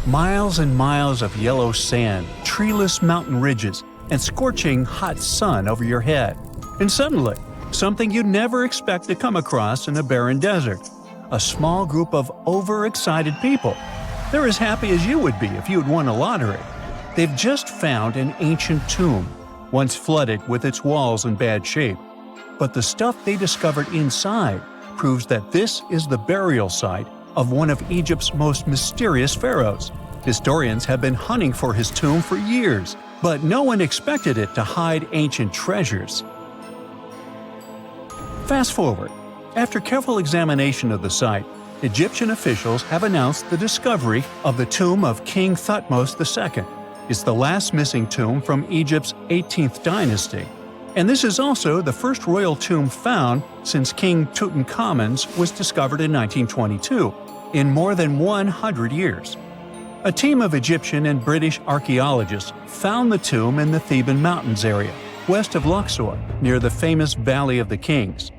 Miles and miles of yellow sand, treeless mountain ridges, and scorching hot sun over your head. And suddenly, something you'd never expect to come across in a barren desert. A small group of overexcited people. They're as happy as you would be if you'd won a lottery. They've just found an ancient tomb, once flooded with its walls in bad shape. But the stuff they discovered inside proves that this is the burial site of one of Egypt's most mysterious pharaohs. Historians have been hunting for his tomb for years, but no one expected it to hide ancient treasures. Fast forward. After careful examination of the site, Egyptian officials have announced the discovery of the tomb of King Thutmose II. It's the last missing tomb from Egypt's 18th dynasty. And this is also the first royal tomb found since King Tutankhamun's was discovered in 1922, in more than 100 years. A team of Egyptian and British archaeologists found the tomb in the Theban Mountains area, west of Luxor, near the famous Valley of the Kings.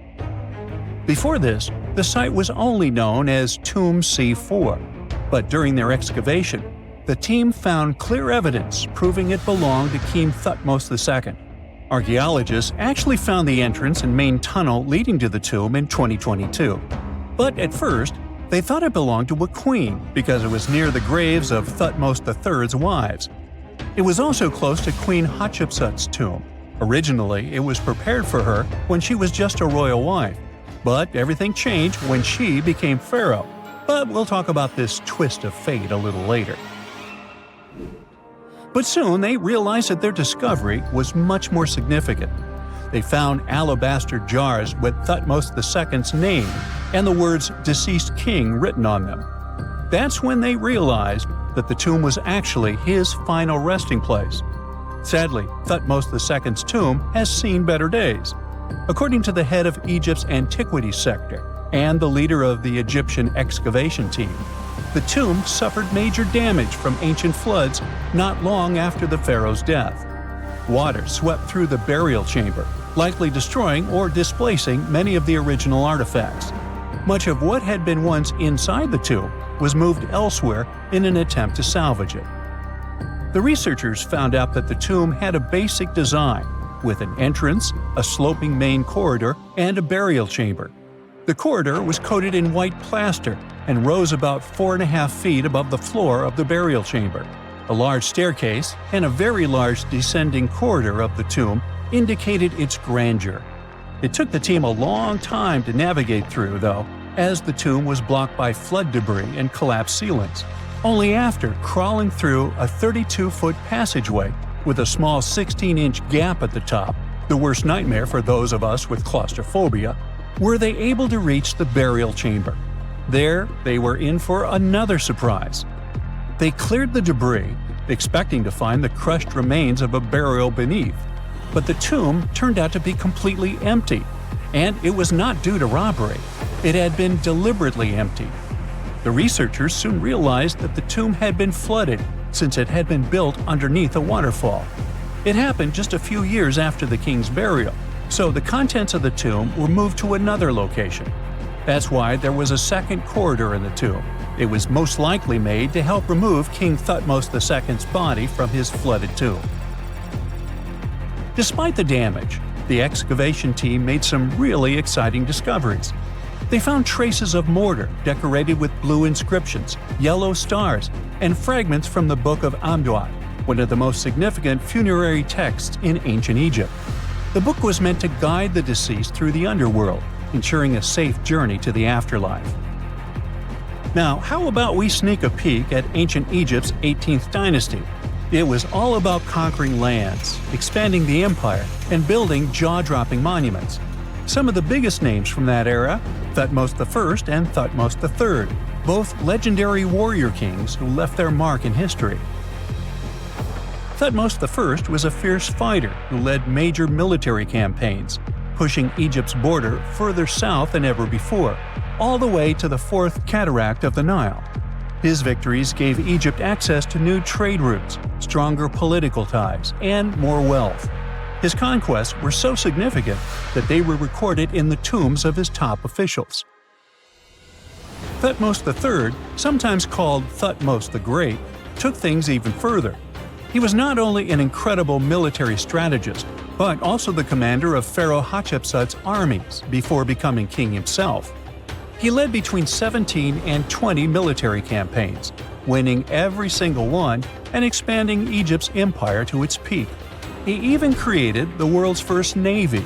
Before this, the site was only known as Tomb C4, but during their excavation, the team found clear evidence proving it belonged to King Thutmose II. Archaeologists actually found the entrance and main tunnel leading to the tomb in 2022. But at first, they thought it belonged to a queen because it was near the graves of Thutmose III's wives. It was also close to Queen Hatshepsut's tomb. Originally, it was prepared for her when she was just a royal wife, but everything changed when she became pharaoh. But we'll talk about this twist of fate a little later. But soon they realized that their discovery was much more significant. They found alabaster jars with Thutmose II's name and the words "deceased king" written on them. That's when they realized that the tomb was actually his final resting place. Sadly, Thutmose II's tomb has seen better days. According to the head of Egypt's antiquities sector and the leader of the Egyptian excavation team, the tomb suffered major damage from ancient floods not long after the pharaoh's death. Water swept through the burial chamber, likely destroying or displacing many of the original artifacts. Much of what had been once inside the tomb was moved elsewhere in an attempt to salvage it. The researchers found out that the tomb had a basic design, with an entrance, a sloping main corridor, and a burial chamber. The corridor was coated in white plaster and rose about 4.5 feet above the floor of the burial chamber. A large staircase and a very large descending corridor of the tomb indicated its grandeur. It took the team a long time to navigate through, though, as the tomb was blocked by flood debris and collapsed ceilings. Only after crawling through a 32-foot passageway with a small 16-inch gap at the top, the worst nightmare for those of us with claustrophobia, were they able to reach the burial chamber. There, they were in for another surprise. They cleared the debris, expecting to find the crushed remains of a burial beneath. But the tomb turned out to be completely empty, and it was not due to robbery. It had been deliberately emptied. The researchers soon realized that the tomb had been flooded since it had been built underneath a waterfall. It happened just a few years after the king's burial, so the contents of the tomb were moved to another location. That's why there was a second corridor in the tomb. It was most likely made to help remove King Thutmose II's body from his flooded tomb. Despite the damage, the excavation team made some really exciting discoveries. They found traces of mortar decorated with blue inscriptions, yellow stars, and fragments from the Book of Amduat, one of the most significant funerary texts in ancient Egypt. The book was meant to guide the deceased through the underworld, ensuring a safe journey to the afterlife. Now, how about we sneak a peek at ancient Egypt's 18th dynasty? It was all about conquering lands, expanding the empire, and building jaw-dropping monuments. Some of the biggest names from that era, Thutmose I and Thutmose III, both legendary warrior kings who left their mark in history. Thutmose I was a fierce fighter who led major military campaigns, pushing Egypt's border further south than ever before, all the way to the fourth cataract of the Nile. His victories gave Egypt access to new trade routes, stronger political ties, and more wealth. His conquests were so significant that they were recorded in the tombs of his top officials. Thutmose III, sometimes called Thutmose the Great, took things even further. He was not only an incredible military strategist, but also the commander of Pharaoh Hatshepsut's armies before becoming king himself. He led between 17 and 20 military campaigns, winning every single one and expanding Egypt's empire to its peak. He even created the world's first navy.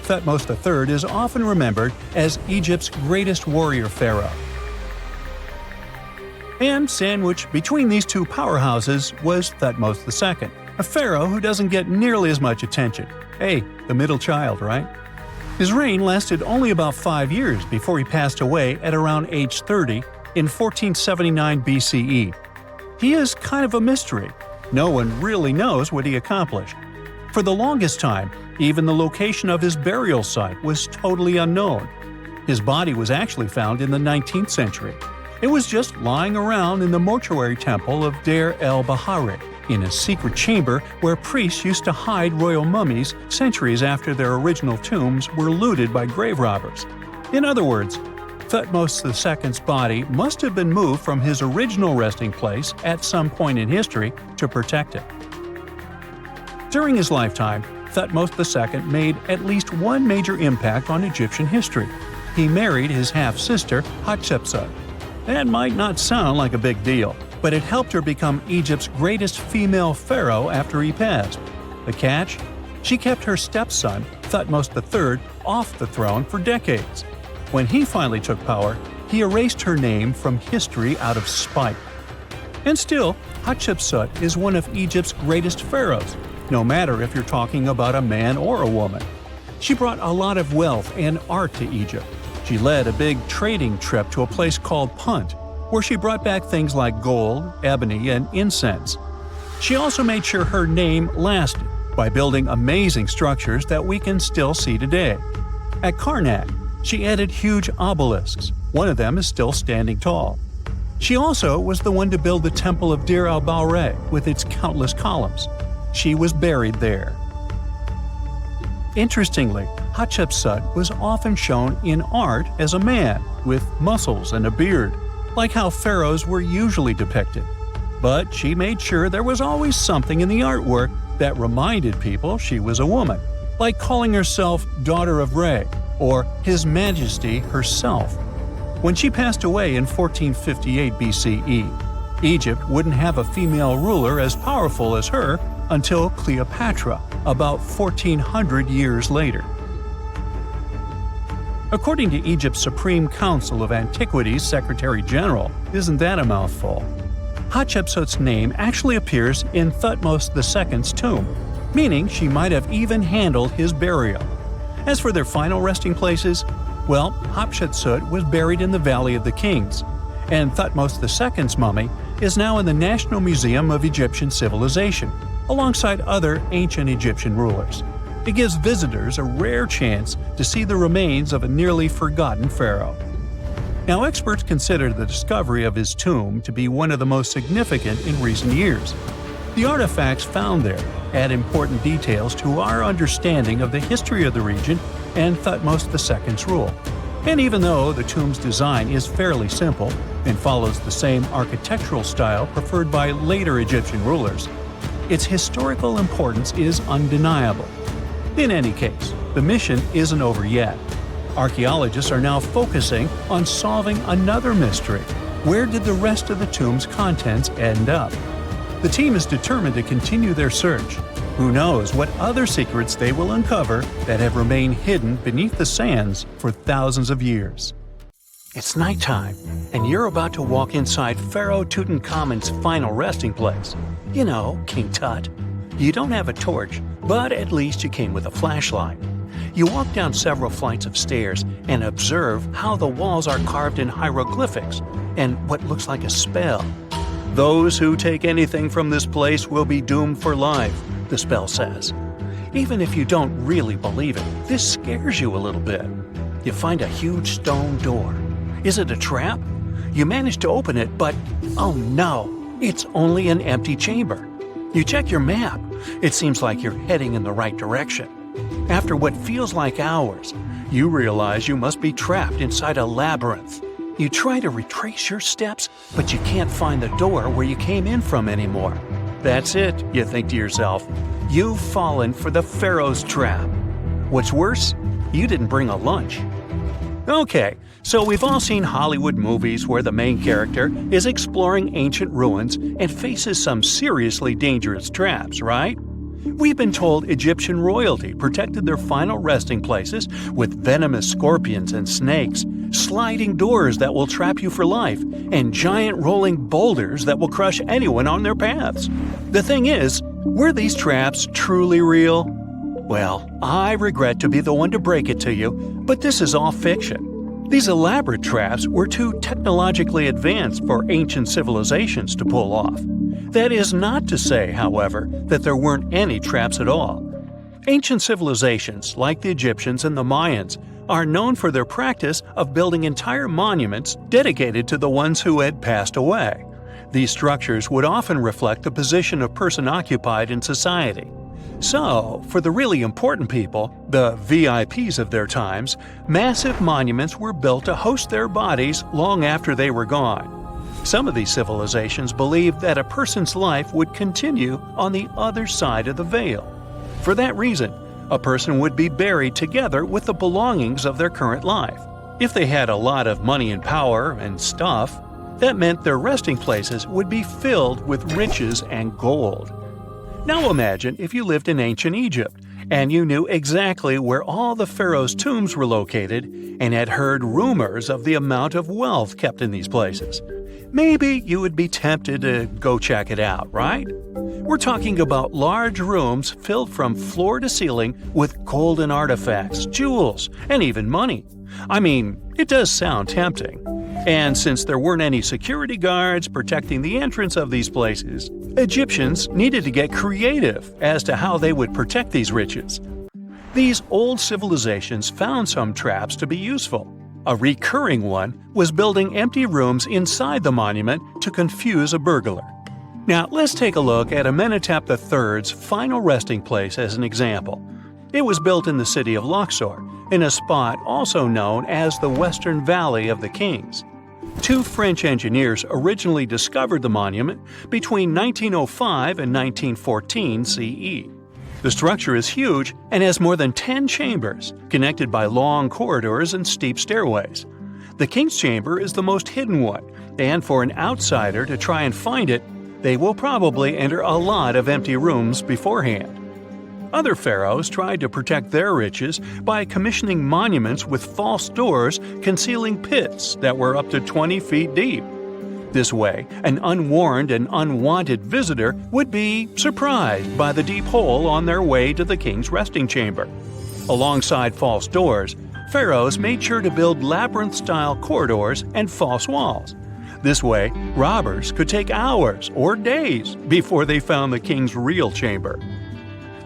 Thutmose III is often remembered as Egypt's greatest warrior pharaoh. And sandwiched between these two powerhouses was Thutmose II, a pharaoh who doesn't get nearly as much attention. Hey, the middle child, right? His reign lasted only about 5 years before he passed away at around age 30 in 1479 BCE. He is kind of a mystery. No one really knows what he accomplished. For the longest time, even the location of his burial site was totally unknown. His body was actually found in the 19th century. It was just lying around in the mortuary temple of Deir el-Bahari, in a secret chamber where priests used to hide royal mummies centuries after their original tombs were looted by grave robbers. In other words, Thutmose II's body must have been moved from his original resting place at some point in history to protect it. During his lifetime, Thutmose II made at least one major impact on Egyptian history. He married his half-sister Hatshepsut. That might not sound like a big deal, but it helped her become Egypt's greatest female pharaoh after he passed. The catch? She kept her stepson, Thutmose III, off the throne for decades. When he finally took power, he erased her name from history out of spite. And still, Hatshepsut is one of Egypt's greatest pharaohs, no matter if you're talking about a man or a woman. She brought a lot of wealth and art to Egypt. She led a big trading trip to a place called Punt, where she brought back things like gold, ebony, and incense. She also made sure her name lasted by building amazing structures that we can still see today. At Karnak, she added huge obelisks. One of them is still standing tall. She also was the one to build the Temple of Deir el-Bahari with its countless columns. She was buried there. Interestingly, Hatshepsut was often shown in art as a man, with muscles and a beard, like how pharaohs were usually depicted. But she made sure there was always something in the artwork that reminded people she was a woman, like calling herself Daughter of Re, or His Majesty herself. When she passed away in 1458 BCE, Egypt wouldn't have a female ruler as powerful as her until Cleopatra, about 1400 years later. According to Egypt's Supreme Council of Antiquities Secretary General, isn't that a mouthful? Hatshepsut's name actually appears in Thutmose II's tomb, meaning she might have even handled his burial. As for their final resting places, well, Hatshepsut was buried in the Valley of the Kings, and Thutmose II's mummy is now in the National Museum of Egyptian Civilization, alongside other ancient Egyptian rulers. It gives visitors a rare chance to see the remains of a nearly forgotten pharaoh. Now, experts consider the discovery of his tomb to be one of the most significant in recent years. The artifacts found there add important details to our understanding of the history of the region and Thutmose II's rule. And even though the tomb's design is fairly simple and follows the same architectural style preferred by later Egyptian rulers, its historical importance is undeniable. In any case, the mission isn't over yet. Archaeologists are now focusing on solving another mystery. Where did the rest of the tomb's contents end up? The team is determined to continue their search. Who knows what other secrets they will uncover that have remained hidden beneath the sands for thousands of years. It's nighttime, and you're about to walk inside Pharaoh Tutankhamun's final resting place. You know, King Tut. You don't have a torch, but at least you came with a flashlight. You walk down several flights of stairs and observe how the walls are carved in hieroglyphics and what looks like a spell. Those who take anything from this place will be doomed for life, the spell says. Even if you don't really believe it, this scares you a little bit. You find a huge stone door. Is it a trap? You manage to open it, but oh no, it's only an empty chamber. You check your map. It seems like you're heading in the right direction. After what feels like hours, you realize you must be trapped inside a labyrinth. You try to retrace your steps, but you can't find the door where you came in from anymore. That's it, you think to yourself. You've fallen for the Pharaoh's trap. What's worse, you didn't bring a lunch. Okay, so we've all seen Hollywood movies where the main character is exploring ancient ruins and faces some seriously dangerous traps, right? We've been told Egyptian royalty protected their final resting places with venomous scorpions and snakes, sliding doors that will trap you for life, and giant rolling boulders that will crush anyone on their paths. The thing is, were these traps truly real? Well, I regret to be the one to break it to you, but this is all fiction. These elaborate traps were too technologically advanced for ancient civilizations to pull off. That is not to say, however, that there weren't any traps at all. Ancient civilizations, like the Egyptians and the Mayans, are known for their practice of building entire monuments dedicated to the ones who had passed away. These structures would often reflect the position of person occupied in society. So, for the really important people, the VIPs of their times, massive monuments were built to host their bodies long after they were gone. Some of these civilizations believed that a person's life would continue on the other side of the veil. For that reason, a person would be buried together with the belongings of their current life. If they had a lot of money and power and stuff, that meant their resting places would be filled with riches and gold. Now imagine if you lived in ancient Egypt and you knew exactly where all the pharaohs' tombs were located and had heard rumors of the amount of wealth kept in these places. Maybe you would be tempted to go check it out, right? We're talking about large rooms filled from floor to ceiling with golden artifacts, jewels, and even money. I mean, it does sound tempting. And since there weren't any security guards protecting the entrance of these places, Egyptians needed to get creative as to how they would protect these riches. These old civilizations found some traps to be useful. A recurring one was building empty rooms inside the monument to confuse a burglar. Now, let's take a look at Amenhotep III's final resting place as an example. It was built in the city of Luxor, in a spot also known as the Western Valley of the Kings. Two French engineers originally discovered the monument between 1905 and 1914 CE. The structure is huge and has more than 10 chambers, connected by long corridors and steep stairways. The King's Chamber is the most hidden one, and for an outsider to try and find it, they will probably enter a lot of empty rooms beforehand. Other pharaohs tried to protect their riches by commissioning monuments with false doors concealing pits that were up to 20 feet deep. This way, an unwarned and unwanted visitor would be surprised by the deep hole on their way to the king's resting chamber. Alongside false doors, pharaohs made sure to build labyrinth-style corridors and false walls. This way, robbers could take hours or days before they found the king's real chamber.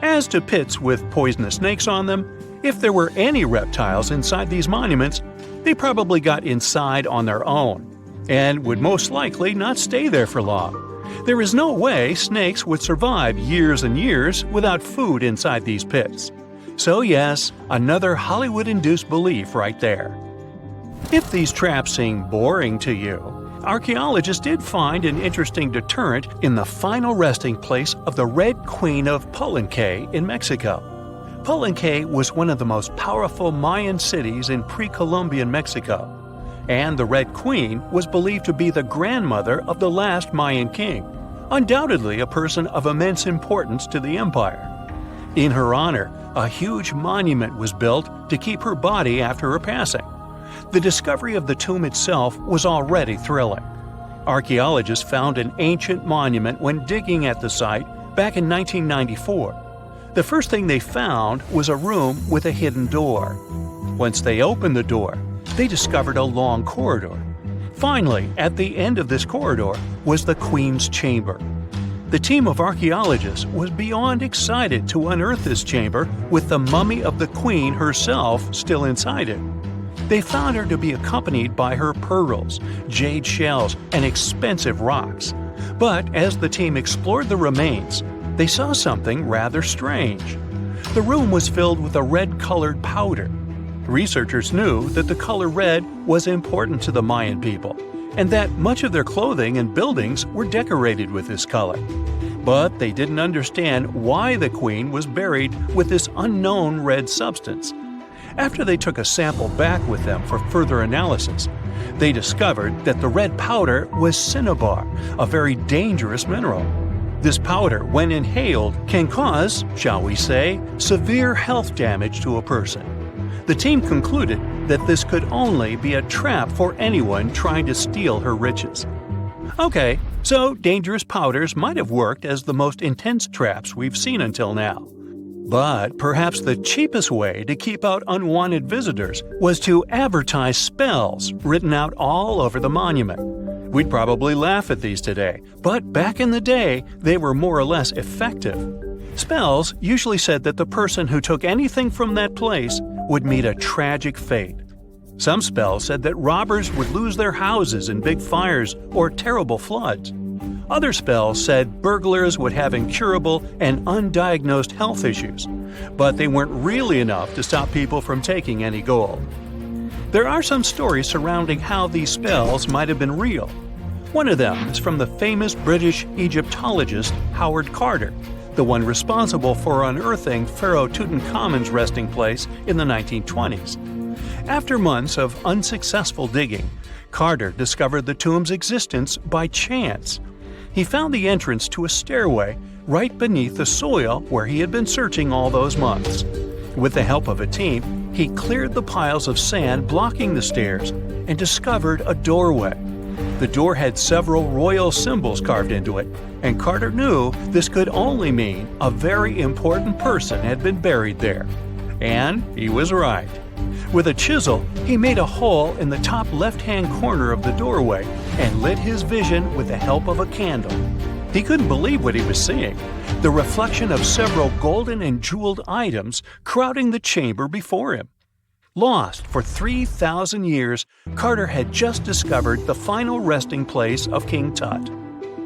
As to pits with poisonous snakes on them, if there were any reptiles inside these monuments, they probably got inside on their own and would most likely not stay there for long. There is no way snakes would survive years and years without food inside these pits. So yes, another Hollywood-induced belief right there. If these traps seem boring to you, archaeologists did find an interesting deterrent in the final resting place of the Red Queen of Palenque in Mexico. Palenque was one of the most powerful Mayan cities in pre-Columbian Mexico, and the Red Queen was believed to be the grandmother of the last Mayan king, undoubtedly a person of immense importance to the empire. In her honor, a huge monument was built to keep her body after her passing. The discovery of the tomb itself was already thrilling. Archaeologists found an ancient monument when digging at the site back in 1994. The first thing they found was a room with a hidden door. Once they opened the door, they discovered a long corridor. Finally, at the end of this corridor was the Queen's chamber. The team of archaeologists was beyond excited to unearth this chamber with the mummy of the Queen herself still inside it. They found her to be accompanied by her pearls, jade shells, and expensive rocks. But as the team explored the remains, they saw something rather strange. The room was filled with a red-colored powder. Researchers knew that the color red was important to the Mayan people, and that much of their clothing and buildings were decorated with this color. But they didn't understand why the queen was buried with this unknown red substance. After they took a sample back with them for further analysis, they discovered that the red powder was cinnabar, a very dangerous mineral. This powder, when inhaled, can cause, shall we say, severe health damage to a person. The team concluded that this could only be a trap for anyone trying to steal her riches. Okay, so dangerous powders might have worked as the most intense traps we've seen until now. But perhaps the cheapest way to keep out unwanted visitors was to advertise spells written out all over the monument. We'd probably laugh at these today, but back in the day, they were more or less effective. Spells usually said that the person who took anything from that place would meet a tragic fate. Some spells said that robbers would lose their houses in big fires or terrible floods. Other spells said burglars would have incurable and undiagnosed health issues, but they weren't really enough to stop people from taking any gold. There are some stories surrounding how these spells might have been real. One of them is from the famous British Egyptologist Howard Carter, the one responsible for unearthing Pharaoh Tutankhamun's resting place in the 1920s. After months of unsuccessful digging, Carter discovered the tomb's existence by chance. He found the entrance to a stairway right beneath the soil where he had been searching all those months. With the help of a team, he cleared the piles of sand blocking the stairs and discovered a doorway. The door had several royal symbols carved into it, and Carter knew this could only mean a very important person had been buried there. And he was right. With a chisel, he made a hole in the top left-hand corner of the doorway and lit his vision with the help of a candle. He couldn't believe what he was seeing, the reflection of several golden and jeweled items crowding the chamber before him. Lost for 3,000 years, Carter had just discovered the final resting place of King Tut.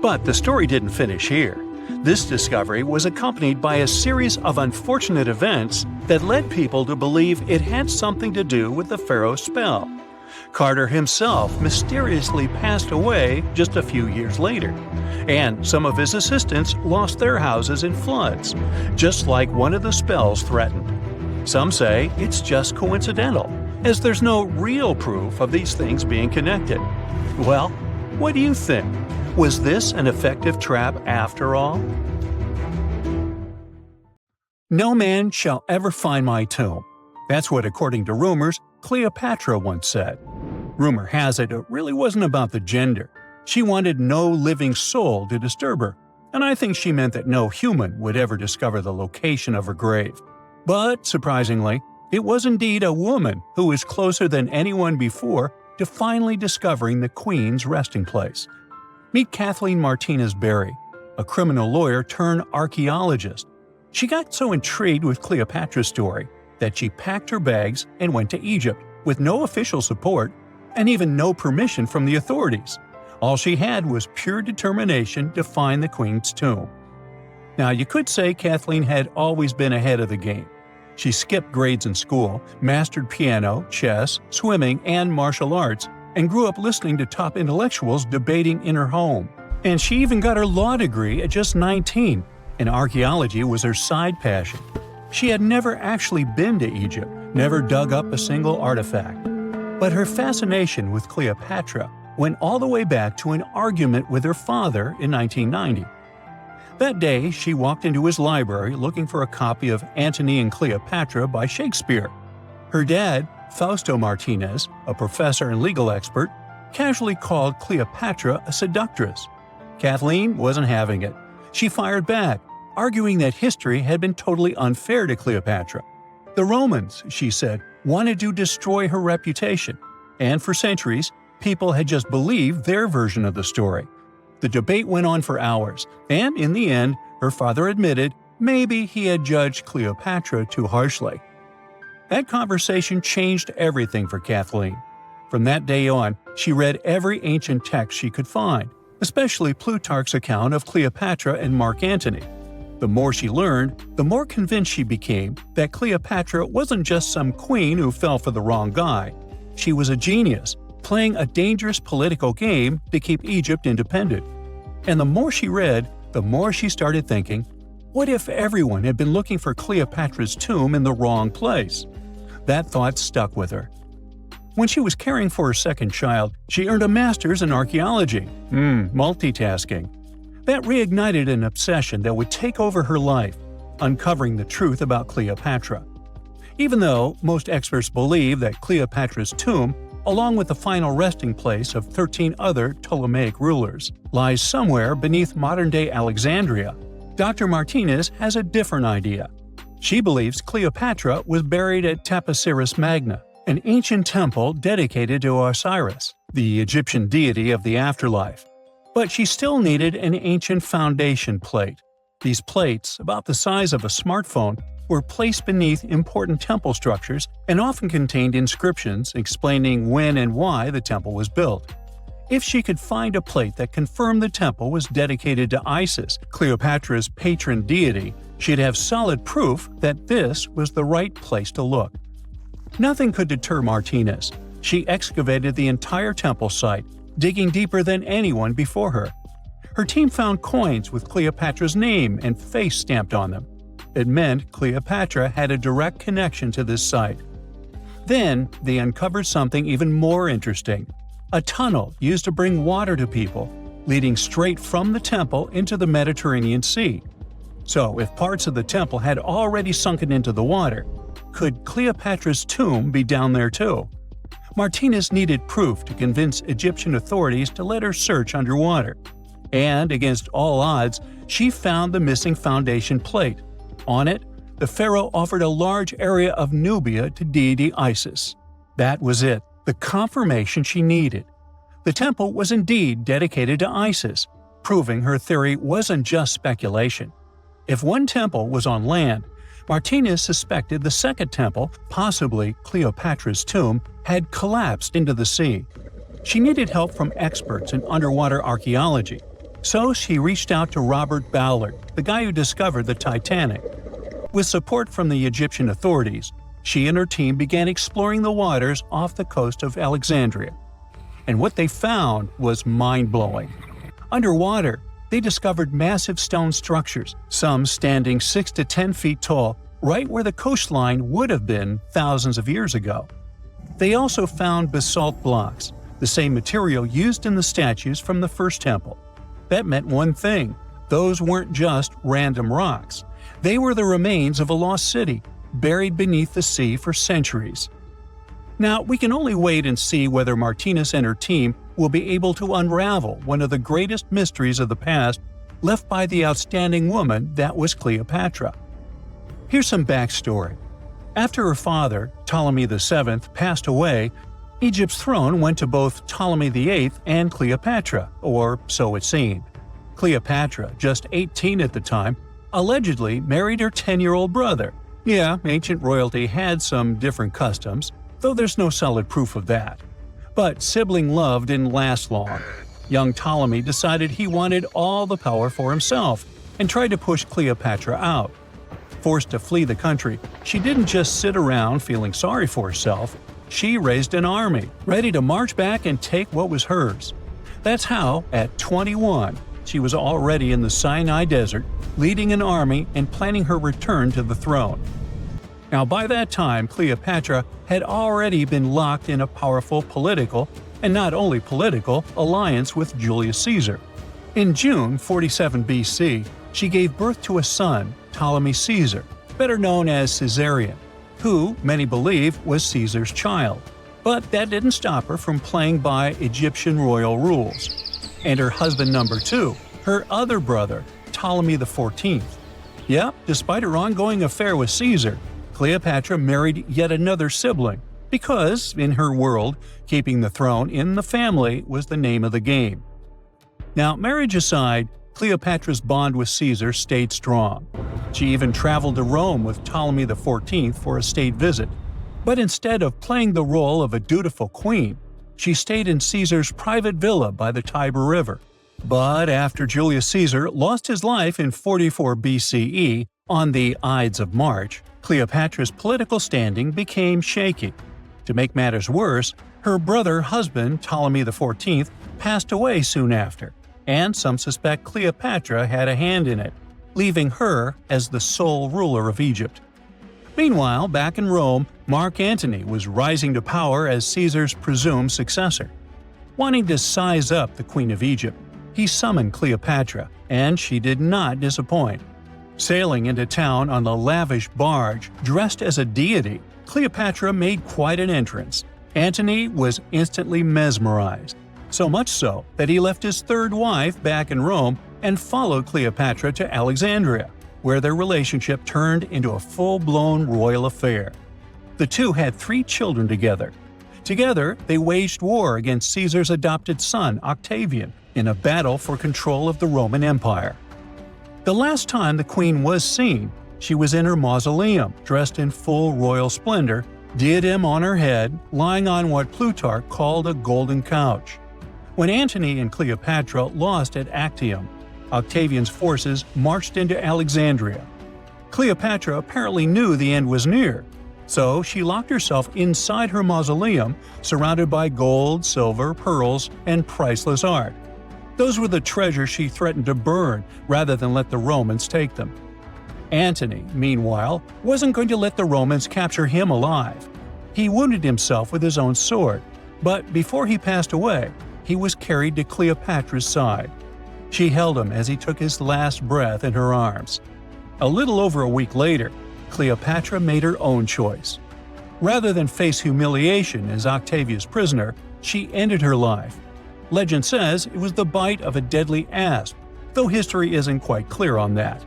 But the story didn't finish here. This discovery was accompanied by a series of unfortunate events that led people to believe it had something to do with the Pharaoh's spell. Carter himself mysteriously passed away just a few years later, and some of his assistants lost their houses in floods, just like one of the spells threatened. Some say it's just coincidental, as there's no real proof of these things being connected. Well, what do you think? Was this an effective trap after all? No man shall ever find my tomb. That's what, according to rumors, Cleopatra once said. Rumor has it really wasn't about the gender. She wanted no living soul to disturb her, and I think she meant that no human would ever discover the location of her grave. But, surprisingly, it was indeed a woman who was closer than anyone before to finally discovering the Queen's resting place. Meet Kathleen Martinez Berry, a criminal lawyer turned archaeologist. She got so intrigued with Cleopatra's story that she packed her bags and went to Egypt with no official support and even no permission from the authorities. All she had was pure determination to find the Queen's tomb. Now, you could say Kathleen had always been ahead of the game. She skipped grades in school, mastered piano, chess, swimming, and martial arts, and grew up listening to top intellectuals debating in her home. And she even got her law degree at just 19, and archaeology was her side passion. She had never actually been to Egypt, never dug up a single artifact. But her fascination with Cleopatra went all the way back to an argument with her father in 1990. That day, she walked into his library looking for a copy of Antony and Cleopatra by Shakespeare. Her dad, Fausto Martinez, a professor and legal expert, casually called Cleopatra a seductress. Kathleen wasn't having it. She fired back, arguing that history had been totally unfair to Cleopatra. The Romans, she said, wanted to destroy her reputation, and for centuries, people had just believed their version of the story. The debate went on for hours, and in the end, her father admitted maybe he had judged Cleopatra too harshly. That conversation changed everything for Kathleen. From that day on, she read every ancient text she could find, especially Plutarch's account of Cleopatra and Mark Antony. The more she learned, the more convinced she became that Cleopatra wasn't just some queen who fell for the wrong guy. She was a genius, playing a dangerous political game to keep Egypt independent. And the more she read, the more she started thinking, what if everyone had been looking for Cleopatra's tomb in the wrong place? That thought stuck with her. When she was caring for her second child, she earned a master's in archaeology. Multitasking. That reignited an obsession that would take over her life, uncovering the truth about Cleopatra. Even though most experts believe that Cleopatra's tomb, along with the final resting place of 13 other Ptolemaic rulers, lies somewhere beneath modern-day Alexandria, Dr. Martinez has a different idea. She believes Cleopatra was buried at Taposiris Magna, an ancient temple dedicated to Osiris, the Egyptian deity of the afterlife. But she still needed an ancient foundation plate. These plates, about the size of a smartphone, were placed beneath important temple structures and often contained inscriptions explaining when and why the temple was built. If she could find a plate that confirmed the temple was dedicated to Isis, Cleopatra's patron deity, she'd have solid proof that this was the right place to look. Nothing could deter Martinez. She excavated the entire temple site, digging deeper than anyone before her. Her team found coins with Cleopatra's name and face stamped on them. It meant Cleopatra had a direct connection to this site. Then, they uncovered something even more interesting. A tunnel used to bring water to people, leading straight from the temple into the Mediterranean Sea. So, if parts of the temple had already sunken into the water, could Cleopatra's tomb be down there too? Martinez needed proof to convince Egyptian authorities to let her search underwater. And, against all odds, she found the missing foundation plate. On it, the pharaoh offered a large area of Nubia to deity Isis. That was it, the confirmation she needed. The temple was indeed dedicated to Isis, proving her theory wasn't just speculation. If one temple was on land, Martinez suspected the second temple, possibly Cleopatra's tomb, had collapsed into the sea. She needed help from experts in underwater archaeology, so she reached out to Robert Ballard, the guy who discovered the Titanic. With support from the Egyptian authorities, she and her team began exploring the waters off the coast of Alexandria. And what they found was mind-blowing. Underwater, they discovered massive stone structures, some standing 6 to 10 feet tall, right where the coastline would have been thousands of years ago. They also found basalt blocks, the same material used in the statues from the first temple. That meant one thing: those weren't just random rocks. They were the remains of a lost city, buried beneath the sea for centuries. Now, we can only wait and see whether Martinez and her team will be able to unravel one of the greatest mysteries of the past left by the outstanding woman that was Cleopatra. Here's some backstory. After her father, Ptolemy VII, passed away, Egypt's throne went to both Ptolemy VIII and Cleopatra, or so it seemed. Cleopatra, just 18 at the time, allegedly married her 10-year-old brother. Yeah, ancient royalty had some different customs, though there's no solid proof of that. But sibling love didn't last long. Young Ptolemy decided he wanted all the power for himself and tried to push Cleopatra out. Forced to flee the country, she didn't just sit around feeling sorry for herself. She raised an army, ready to march back and take what was hers. That's how, at 21, she was already in the Sinai Desert, leading an army and planning her return to the throne. Now, by that time, Cleopatra had already been locked in a powerful political, and not only political, alliance with Julius Caesar. In June 47 BC, she gave birth to a son, Ptolemy Caesar, better known as Caesarion, who, many believe, was Caesar's child. But that didn't stop her from playing by Egyptian royal rules. And her husband number 2, her other brother, Ptolemy XIV. Yep, despite her ongoing affair with Caesar, Cleopatra married yet another sibling, because, in her world, keeping the throne in the family was the name of the game. Now, marriage aside, Cleopatra's bond with Caesar stayed strong. She even traveled to Rome with Ptolemy XIV for a state visit. But instead of playing the role of a dutiful queen, she stayed in Caesar's private villa by the Tiber River. But after Julius Caesar lost his life in 44 BCE on the Ides of March, Cleopatra's political standing became shaky. To make matters worse, her brother-husband Ptolemy XIV passed away soon after, and some suspect Cleopatra had a hand in it, leaving her as the sole ruler of Egypt. Meanwhile, back in Rome, Mark Antony was rising to power as Caesar's presumed successor. Wanting to size up the Queen of Egypt, he summoned Cleopatra, and she did not disappoint. Sailing into town on a lavish barge dressed as a deity, Cleopatra made quite an entrance. Antony was instantly mesmerized, so much so that he left his third wife back in Rome and followed Cleopatra to Alexandria, where their relationship turned into a full-blown royal affair. The two had 3 children together. Together, they waged war against Caesar's adopted son, Octavian, in a battle for control of the Roman Empire. The last time the queen was seen, she was in her mausoleum, dressed in full royal splendor, diadem on her head, lying on what Plutarch called a golden couch. When Antony and Cleopatra lost at Actium, Octavian's forces marched into Alexandria. Cleopatra apparently knew the end was near, so she locked herself inside her mausoleum, surrounded by gold, silver, pearls, and priceless art. Those were the treasures she threatened to burn rather than let the Romans take them. Antony, meanwhile, wasn't going to let the Romans capture him alive. He wounded himself with his own sword, but before he passed away, he was carried to Cleopatra's side. She held him as he took his last breath in her arms. A little over a week later, Cleopatra made her own choice. Rather than face humiliation as Octavia's prisoner, she ended her life. Legend says it was the bite of a deadly asp, though history isn't quite clear on that.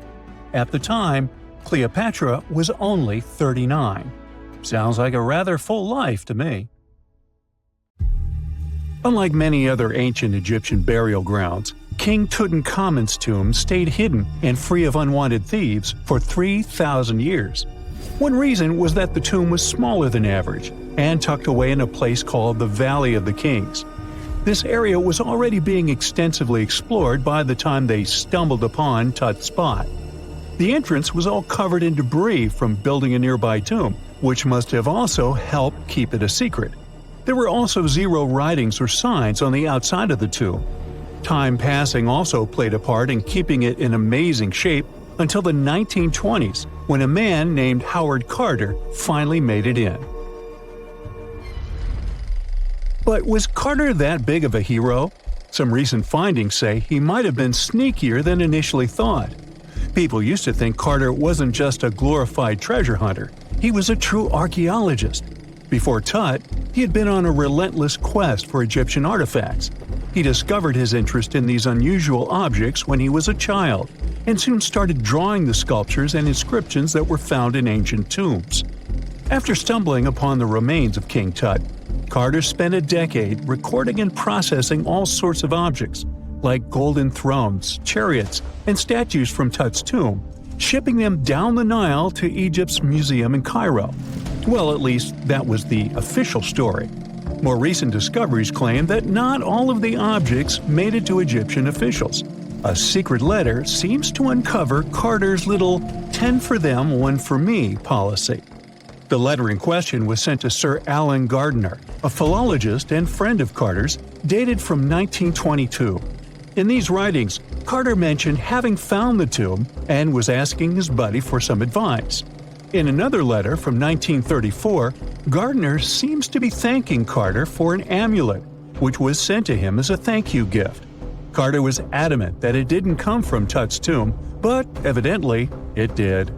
At the time, Cleopatra was only 39. Sounds like a rather full life to me. Unlike many other ancient Egyptian burial grounds, King Tutankhamun's tomb stayed hidden and free of unwanted thieves for 3,000 years. One reason was that the tomb was smaller than average and tucked away in a place called the Valley of the Kings. This area was already being extensively explored by the time they stumbled upon Tut's spot. The entrance was all covered in debris from building a nearby tomb, which must have also helped keep it a secret. There were also 0 writings or signs on the outside of the tomb. Time passing also played a part in keeping it in amazing shape until the 1920s, when a man named Howard Carter finally made it in. But was Carter that big of a hero? Some recent findings say he might have been sneakier than initially thought. People used to think Carter wasn't just a glorified treasure hunter, he was a true archaeologist. Before Tut, he had been on a relentless quest for Egyptian artifacts. He discovered his interest in these unusual objects when he was a child, and soon started drawing the sculptures and inscriptions that were found in ancient tombs. After stumbling upon the remains of King Tut, Carter spent a decade recording and processing all sorts of objects, like golden thrones, chariots, and statues from Tut's tomb, shipping them down the Nile to Egypt's museum in Cairo. Well, at least that was the official story. More recent discoveries claim that not all of the objects made it to Egyptian officials. A secret letter seems to uncover Carter's little 10 for them, 1 for me policy. The letter in question was sent to Sir Alan Gardiner, a philologist and friend of Carter's, dated from 1922. In these writings, Carter mentioned having found the tomb and was asking his buddy for some advice. In another letter from 1934, Gardiner seems to be thanking Carter for an amulet, which was sent to him as a thank you gift. Carter was adamant that it didn't come from Tut's tomb, but evidently it did.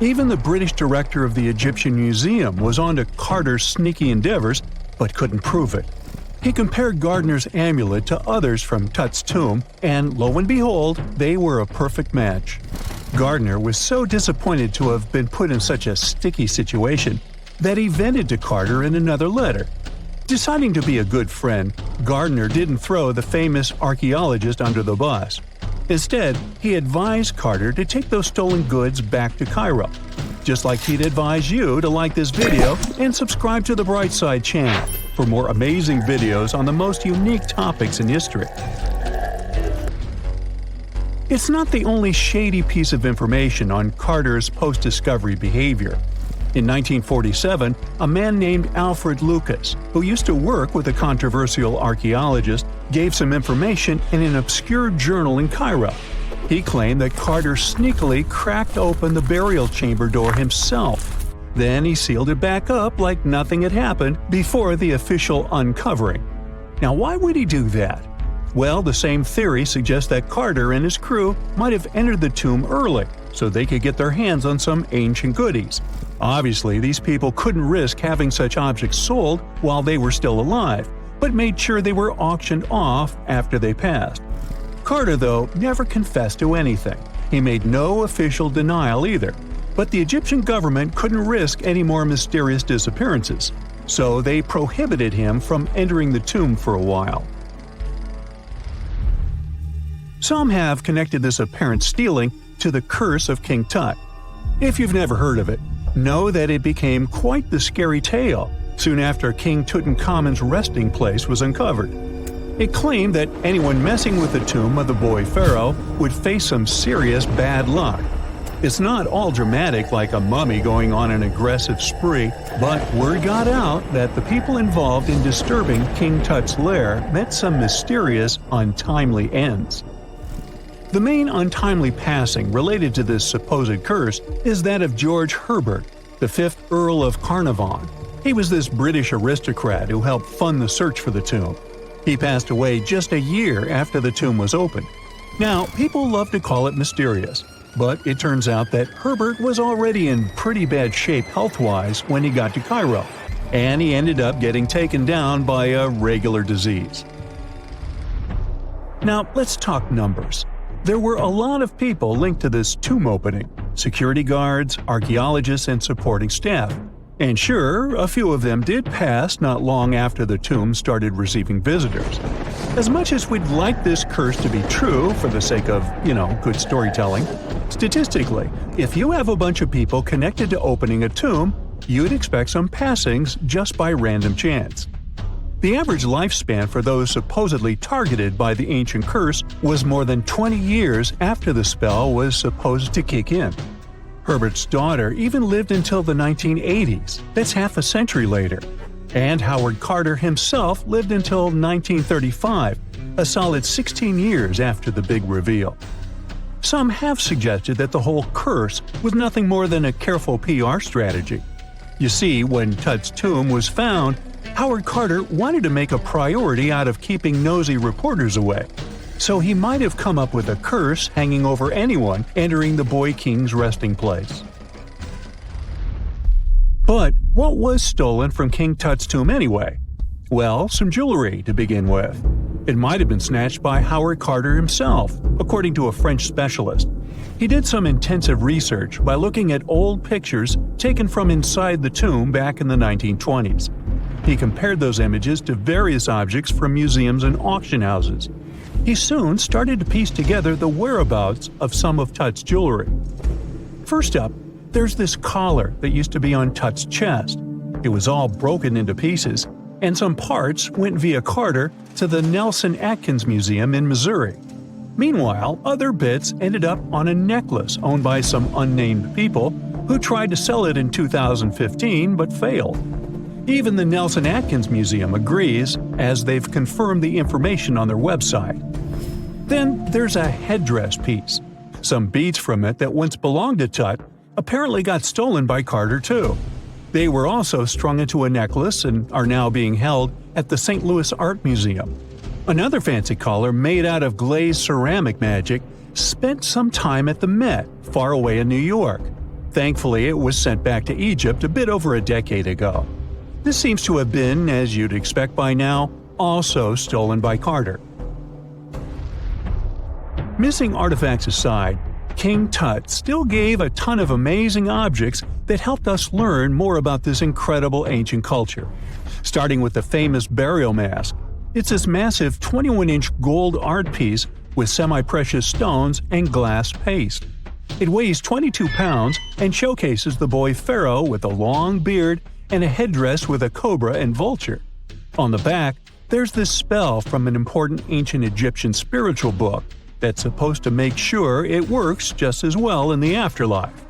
Even the British director of the Egyptian Museum was onto Carter's sneaky endeavors, but couldn't prove it. He compared Gardiner's amulet to others from Tut's tomb, and lo and behold, they were a perfect match. Gardiner was so disappointed to have been put in such a sticky situation that he vented to Carter in another letter. Deciding to be a good friend, Gardiner didn't throw the famous archaeologist under the bus. Instead, he advised Carter to take those stolen goods back to Cairo, just like he'd advise you to like this video and subscribe to the Brightside channel. for more amazing videos on the most unique topics in history. It's not the only shady piece of information on Carter's post-discovery behavior. In 1947, a man named Alfred Lucas, who used to work with a controversial archaeologist, gave some information in an obscure journal in Cairo. He claimed that Carter sneakily cracked open the burial chamber door himself. Then he sealed it back up like nothing had happened before the official uncovering. Now, why would he do that? Well, the same theory suggests that Carter and his crew might have entered the tomb early so they could get their hands on some ancient goodies. Obviously, these people couldn't risk having such objects sold while they were still alive, but made sure they were auctioned off after they passed. Carter, though, never confessed to anything. He made no official denial either, but the Egyptian government couldn't risk any more mysterious disappearances, so they prohibited him from entering the tomb for a while. Some have connected this apparent stealing to the curse of King Tut. If you've never heard of it, know that it became quite the scary tale soon after King Tutankhamun's resting place was uncovered. It claimed that anyone messing with the tomb of the boy Pharaoh would face some serious bad luck. It's not all dramatic like a mummy going on an aggressive spree, but word got out that the people involved in disturbing King Tut's lair met some mysterious, untimely ends. The main untimely passing related to this supposed curse is that of George Herbert, the 5th Earl of Carnarvon. He was this British aristocrat who helped fund the search for the tomb. He passed away just a year after the tomb was opened. Now, people love to call it mysterious, but it turns out that Herbert was already in pretty bad shape health-wise when he got to Cairo, and he ended up getting taken down by a regular disease. Now, let's talk numbers. There were a lot of people linked to this tomb opening – security guards, archaeologists, and supporting staff. And sure, a few of them did pass not long after the tomb started receiving visitors. As much as we'd like this curse to be true for the sake of, good storytelling, statistically, if you have a bunch of people connected to opening a tomb, you'd expect some passings just by random chance. The average lifespan for those supposedly targeted by the ancient curse was more than 20 years after the spell was supposed to kick in. Herbert's daughter even lived until the 1980s, that's half a century later. And Howard Carter himself lived until 1935, a solid 16 years after the big reveal. Some have suggested that the whole curse was nothing more than a careful PR strategy. You see, when Tut's tomb was found, Howard Carter wanted to make a priority out of keeping nosy reporters away. So he might have come up with a curse hanging over anyone entering the boy king's resting place. But what was stolen from King Tut's tomb anyway? Well, some jewelry to begin with. It might have been snatched by Howard Carter himself, according to a French specialist. He did some intensive research by looking at old pictures taken from inside the tomb back in the 1920s. He compared those images to various objects from museums and auction houses. He soon started to piece together the whereabouts of some of Tut's jewelry. First up, there's this collar that used to be on Tut's chest. It was all broken into pieces, and some parts went via Carter to the Nelson Atkins Museum in Missouri. Meanwhile, other bits ended up on a necklace owned by some unnamed people who tried to sell it in 2015 but failed. Even the Nelson Atkins Museum agrees, as they've confirmed the information on their website. Then there's a headdress piece. Some beads from it that once belonged to Tut apparently got stolen by Carter too. They were also strung into a necklace and are now being held at the St. Louis Art Museum. Another fancy collar made out of glazed ceramic magic spent some time at the Met, far away in New York. Thankfully, it was sent back to Egypt a bit over a decade ago. This seems to have been, as you'd expect by now, also stolen by Carter. Missing artifacts aside, King Tut still gave a ton of amazing objects that helped us learn more about this incredible ancient culture. Starting with the famous burial mask. It's this massive 21-inch gold art piece with semi-precious stones and glass paste. It weighs 22 pounds and showcases the boy Pharaoh with a long beard and a headdress with a cobra and vulture. On the back, there's this spell from an important ancient Egyptian spiritual book that's supposed to make sure it works just as well in the afterlife.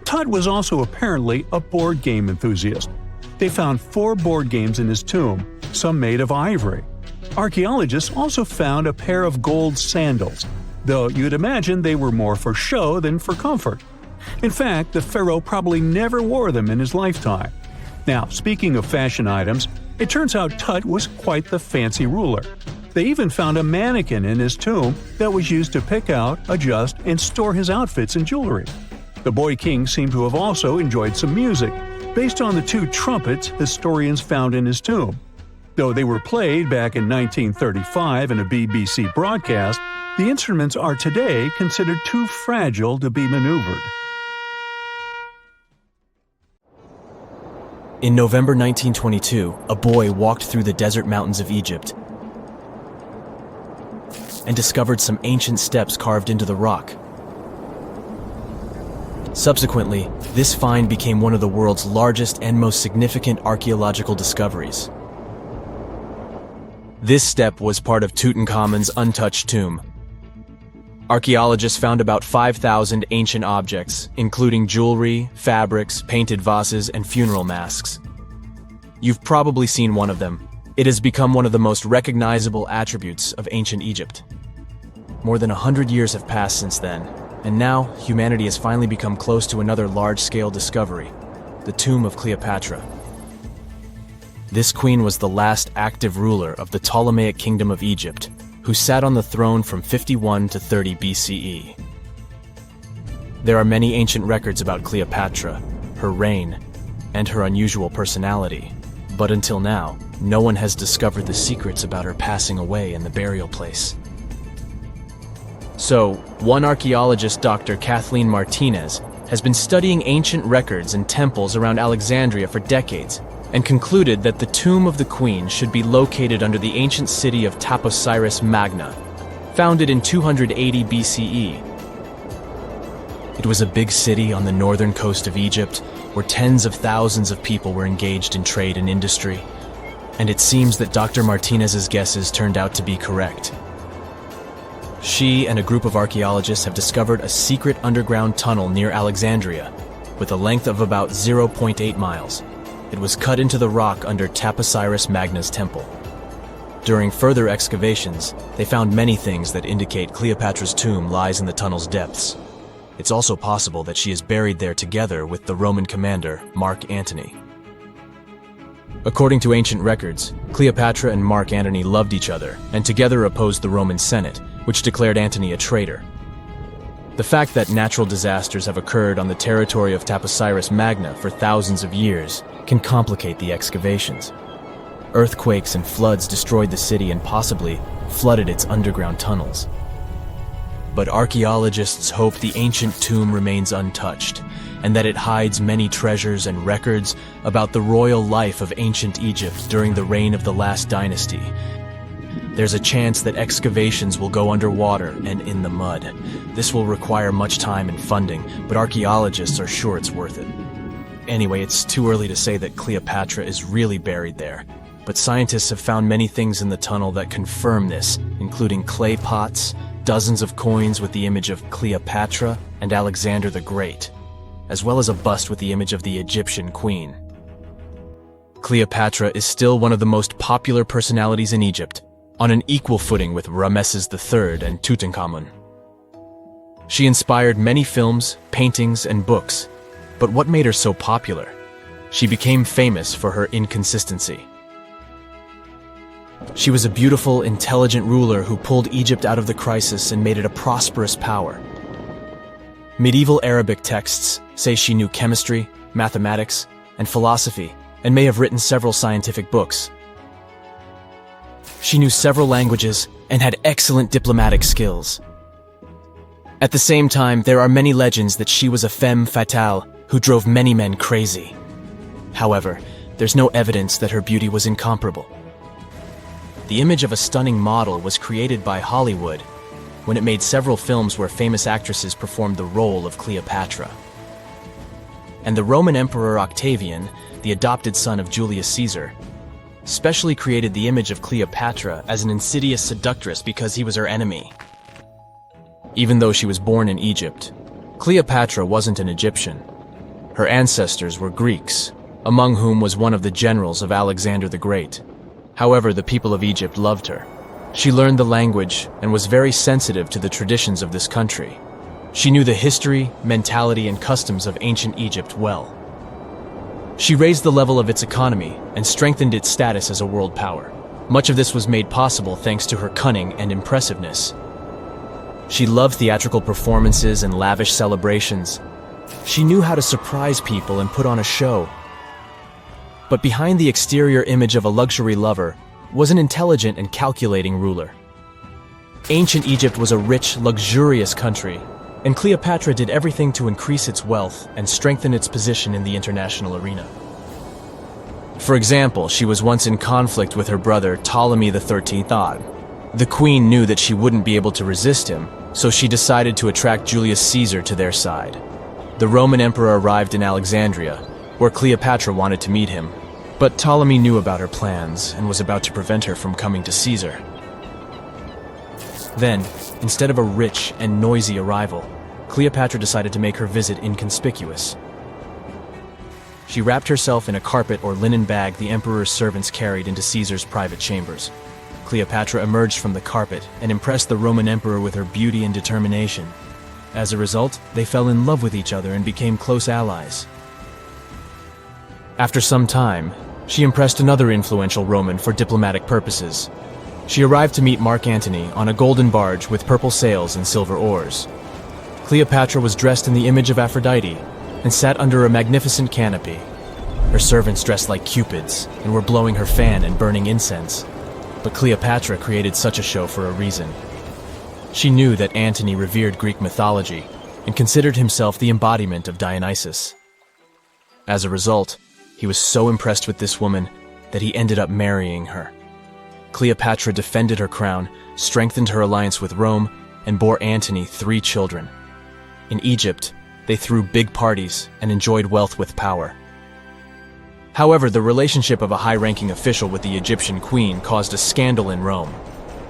Tut was also apparently a board game enthusiast. They found 4 board games in his tomb, some made of ivory. Archaeologists also found a pair of gold sandals, though you'd imagine they were more for show than for comfort. In fact, the pharaoh probably never wore them in his lifetime. Now, speaking of fashion items, it turns out Tut was quite the fancy ruler. They even found a mannequin in his tomb that was used to pick out, adjust, and store his outfits and jewelry. The boy king seemed to have also enjoyed some music, based on the 2 trumpets historians found in his tomb. Though they were played back in 1935 in a BBC broadcast, the instruments are today considered too fragile to be maneuvered. In November 1922, a boy walked through the desert mountains of Egypt and discovered some ancient steps carved into the rock. Subsequently, this find became one of the world's largest and most significant archaeological discoveries. This step was part of Tutankhamun's untouched tomb. Archaeologists found about 5,000 ancient objects, including jewelry, fabrics, painted vases, and funeral masks. You've probably seen one of them. It has become one of the most recognizable attributes of ancient Egypt. More than 100 years have passed since then, and now humanity has finally become close to another large-scale discovery, the tomb of Cleopatra. This queen was the last active ruler of the Ptolemaic Kingdom of Egypt, who sat on the throne from 51 to 30 BCE. There are many ancient records about Cleopatra, her reign, and her unusual personality, but until now, no one has discovered the secrets about her passing away in the burial place. So, one archaeologist, Dr. Kathleen Martinez, has been studying ancient records and temples around Alexandria for decades, and concluded that the tomb of the queen should be located under the ancient city of Taposiris Magna, founded in 280 BCE. It was a big city on the northern coast of Egypt, where tens of thousands of people were engaged in trade and industry, and it seems that Dr. Martinez's guesses turned out to be correct. She and a group of archaeologists have discovered a secret underground tunnel near Alexandria, with a length of about 0.8 miles. It was cut into the rock under Taposiris Magna's temple. During further excavations, they found many things that indicate Cleopatra's tomb lies in the tunnel's depths. It's also possible that she is buried there together with the Roman commander, Mark Antony. According to ancient records, Cleopatra and Mark Antony loved each other and together opposed the Roman Senate, which declared Antony a traitor. The fact that natural disasters have occurred on the territory of Taposiris Magna for thousands of years can complicate the excavations. Earthquakes and floods destroyed the city and possibly flooded its underground tunnels. But archaeologists hope the ancient tomb remains untouched, and that it hides many treasures and records about the royal life of ancient Egypt during the reign of the last dynasty. There's a chance that excavations will go underwater and in the mud. This will require much time and funding, but archaeologists are sure it's worth it. Anyway, it's too early to say that Cleopatra is really buried there, but scientists have found many things in the tunnel that confirm this, including clay pots, dozens of coins with the image of Cleopatra and Alexander the Great, as well as a bust with the image of the Egyptian queen. Cleopatra is still one of the most popular personalities in Egypt, on an equal footing with Ramesses III and Tutankhamun. She inspired many films, paintings, and books, but what made her so popular? She became famous for her inconsistency. She was a beautiful, intelligent ruler who pulled Egypt out of the crisis and made it a prosperous power. Medieval Arabic texts say she knew chemistry, mathematics, and philosophy, and may have written several scientific books. She knew several languages and had excellent diplomatic skills. At the same time, there are many legends that she was a femme fatale who drove many men crazy. However, there's no evidence that her beauty was incomparable. The image of a stunning model was created by Hollywood when it made several films where famous actresses performed the role of Cleopatra. And the Roman Emperor Octavian, the adopted son of Julius Caesar, specially created the image of Cleopatra as an insidious seductress because he was her enemy. Even though she was born in Egypt, Cleopatra wasn't an Egyptian. Her ancestors were Greeks, among whom was one of the generals of Alexander the Great. However, the people of Egypt loved her. She learned the language and was very sensitive to the traditions of this country. She knew the history, mentality, and customs of ancient Egypt well. She raised the level of its economy and strengthened its status as a world power. Much of this was made possible thanks to her cunning and impressiveness. She loved theatrical performances and lavish celebrations. She knew how to surprise people and put on a show. But behind the exterior image of a luxury lover was an intelligent and calculating ruler. Ancient Egypt was a rich, luxurious country, and Cleopatra did everything to increase its wealth and strengthen its position in the international arena. For example, she was once in conflict with her brother Ptolemy XIII. The queen knew that she wouldn't be able to resist him, so she decided to attract Julius Caesar to their side. The Roman emperor arrived in Alexandria, where Cleopatra wanted to meet him, but Ptolemy knew about her plans and was about to prevent her from coming to Caesar. Then, instead of a rich and noisy arrival, Cleopatra decided to make her visit inconspicuous. She wrapped herself in a carpet or linen bag the emperor's servants carried into Caesar's private chambers. Cleopatra emerged from the carpet and impressed the Roman emperor with her beauty and determination. As a result, they fell in love with each other and became close allies. After some time, she impressed another influential Roman for diplomatic purposes. She arrived to meet Mark Antony on a golden barge with purple sails and silver oars. Cleopatra was dressed in the image of Aphrodite and sat under a magnificent canopy. Her servants dressed like cupids and were blowing her fan and burning incense. But Cleopatra created such a show for a reason. She knew that Antony revered Greek mythology and considered himself the embodiment of Dionysus. As a result, he was so impressed with this woman that he ended up marrying her. Cleopatra defended her crown, strengthened her alliance with Rome, and bore Antony 3 children. In Egypt, they threw big parties and enjoyed wealth with power. However, the relationship of a high-ranking official with the Egyptian queen caused a scandal in Rome.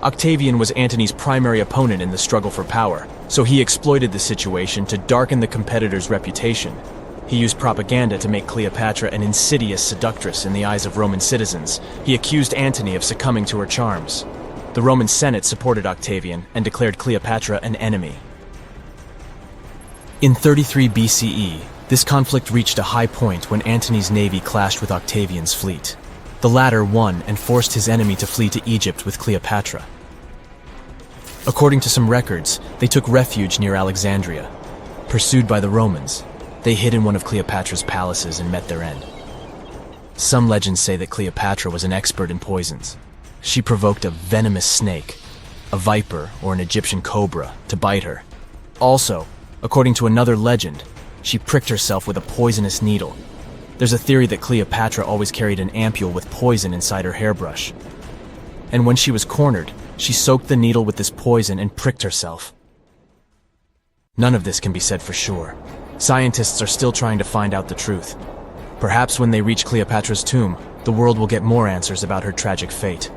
Octavian was Antony's primary opponent in the struggle for power, so he exploited the situation to darken the competitor's reputation. He used propaganda to make Cleopatra an insidious seductress in the eyes of Roman citizens. He accused Antony of succumbing to her charms. The Roman Senate supported Octavian and declared Cleopatra an enemy. In 33 BCE, this conflict reached a high point when Antony's navy clashed with Octavian's fleet. The latter won and forced his enemy to flee to Egypt with Cleopatra. According to some records, they took refuge near Alexandria. Pursued by the Romans, they hid in one of Cleopatra's palaces and met their end. Some legends say that Cleopatra was an expert in poisons. She provoked a venomous snake, a viper or an Egyptian cobra, to bite her. Also, according to another legend, she pricked herself with a poisonous needle. There's a theory that Cleopatra always carried an ampule with poison inside her hairbrush. And when she was cornered, she soaked the needle with this poison and pricked herself. None of this can be said for sure. Scientists are still trying to find out the truth. Perhaps when they reach Cleopatra's tomb, the world will get more answers about her tragic fate.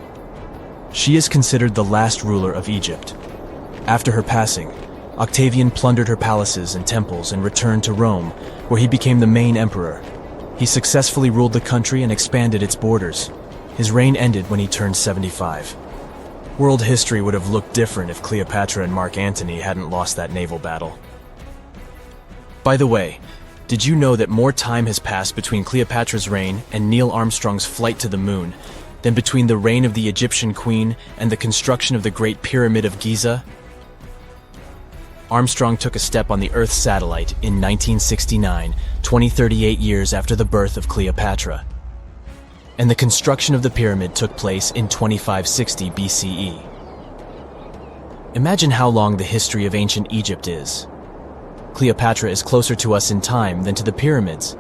She is considered the last ruler of Egypt. After her passing, Octavian plundered her palaces and temples and returned to Rome, where he became the main emperor. He successfully ruled the country and expanded its borders. His reign ended when he turned 75. World history would have looked different if Cleopatra and Mark Antony hadn't lost that naval battle. By the way, did you know that more time has passed between Cleopatra's reign and Neil Armstrong's flight to the moon than between the reign of the Egyptian queen and the construction of the Great Pyramid of Giza? Armstrong took a step on the Earth satellite in 1969, 38 years after the birth of Cleopatra. And the construction of the pyramid took place in 2560 BCE. Imagine how long the history of ancient Egypt is. Cleopatra is closer to us in time than to the pyramids.